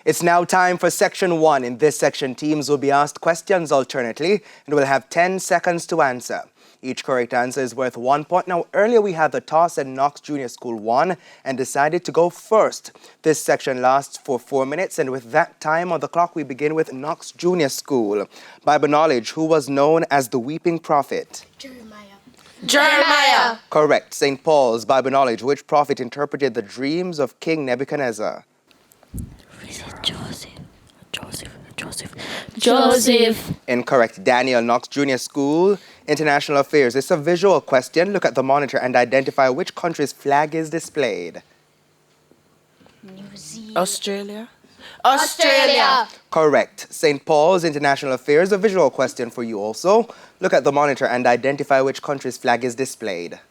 It's now time for Section 1. In this section, teams will be asked questions alternately and will have 10 seconds to answer. Each correct answer is worth 1 point. Now, earlier we had the toss and Knox Junior School won and decided to go first. This section lasts for 4 minutes, and with that time on the clock, we begin with Knox Junior School. Bible knowledge, who was known as the Weeping Prophet? Jeremiah. Correct. St. Paul's. Bible knowledge, which prophet interpreted the dreams of King Nebuchadnezzar? Is it Joseph. Incorrect. Daniel. Knox Junior School. International affairs. It's a visual question. Look at the monitor and identify which country's flag is displayed. Australia. Correct. St. Paul's. International affairs. A visual question for you also. Look at the monitor and identify which country's flag is displayed.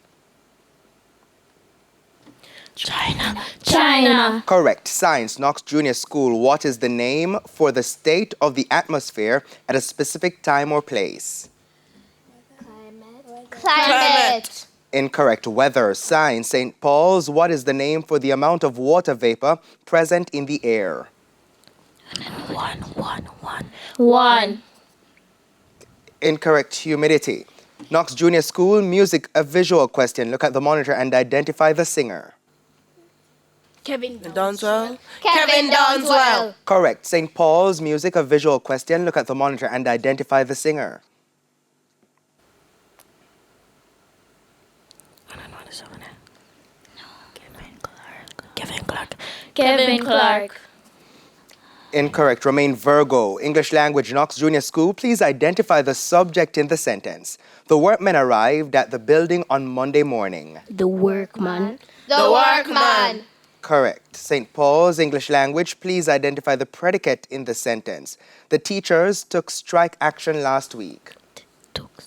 China. Correct. Science. Knox Junior School. What is the name for the state of the atmosphere at a specific time or place? Climate. Incorrect. Weather. Science. St. Paul's. What is the name for the amount of water vapor present in the air? One. Incorrect. Humidity. Knox Junior School. Music. A visual question. Look at the monitor and identify the singer. Kevin Downswell. Correct. St. Paul's. Music. A visual question. Look at the monitor and identify the singer. Kevin Clark. Incorrect. Remain Virgo. English language. Knox Junior School. Please identify the subject in the sentence. The workmen arrived at the building on Monday morning. The workman. Correct. St. Paul's. English language. Please identify the predicate in the sentence. The teachers took strike action last week. Took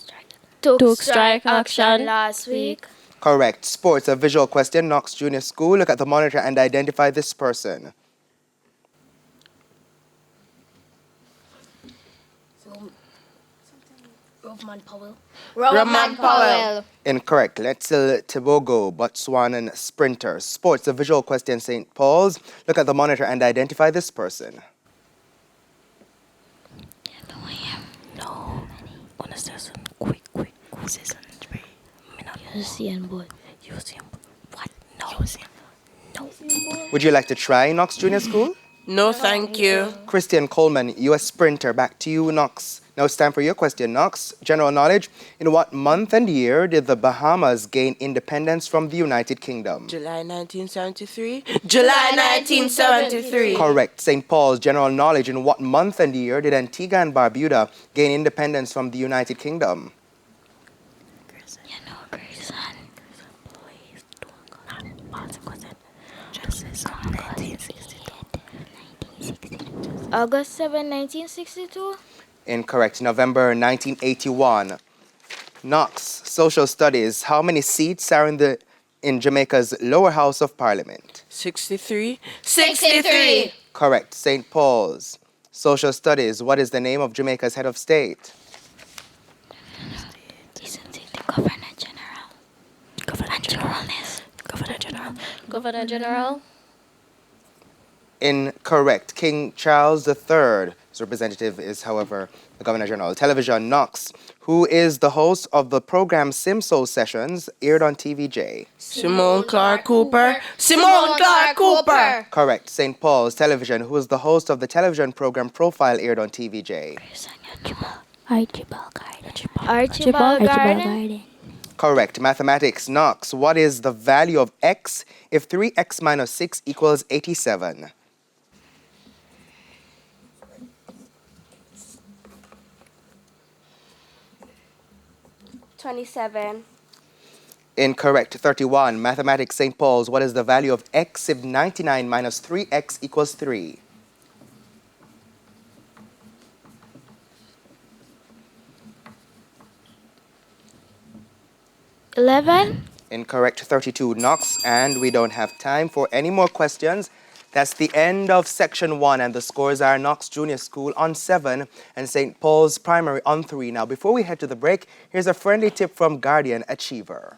strike action last week. Correct. Sports. A visual question. Knox Junior School. Look at the monitor and identify this person. Roman Powell. Incorrect. Letzel Tebogo, Botswanan sprinter. Sports. A visual question. St. Paul's. Look at the monitor and identify this person. Would you like to try Knox Junior School? No, thank you. Christian Coleman, U.S. sprinter. Back to you, Knox. Now it's time for your question, Knox. General knowledge. In what month and year did the Bahamas gain independence from the United Kingdom? July 1973. Correct. St. Paul's. General knowledge. In what month and year did Antigua and Barbuda gain independence from the United Kingdom? August 7, 1962. Incorrect. November 1981. Knox. Social studies. How many seats are in Jamaica's lower house of parliament? 63. Correct. St. Paul's. Social studies. What is the name of Jamaica's head of state? Isn't it the Governor General? Governor General. Incorrect. King Charles III. His representative is, however, the Governor General. Television. Knox. Who is the host of the program Simso Sessions, aired on TVJ? Simone Clark Cooper. Correct. St. Paul's. Television. Who is the host of the television program Profile, aired on TVJ? Archibald Garden. Correct. Mathematics. Knox. What is the value of x if 3x minus 6 equals 87? 27. Incorrect. 31. Mathematics. St. Paul's. What is the value of x if 99 minus 3x equals 3? 11. Incorrect. 32. Knox. And we don't have time for any more questions. That's the end of Section 1, and the scores are Knox Junior School on 7 and St. Paul's Primary on 3. Now, before we head to the break, here's a friendly tip from Guardian Achiever.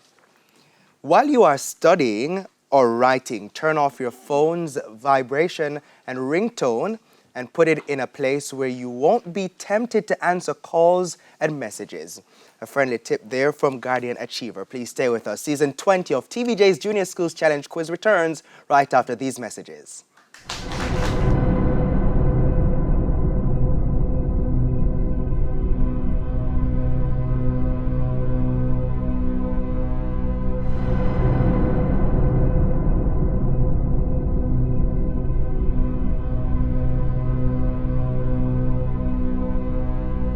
While you are studying, or writing. Turn off your phone's vibration and ringtone and put it in a place where you won't be tempted to answer calls and messages. A friendly tip there from Guardian Achiever. Please stay with us. Season 20 of TVJ's Junior Schools Challenge Quiz returns right after these messages.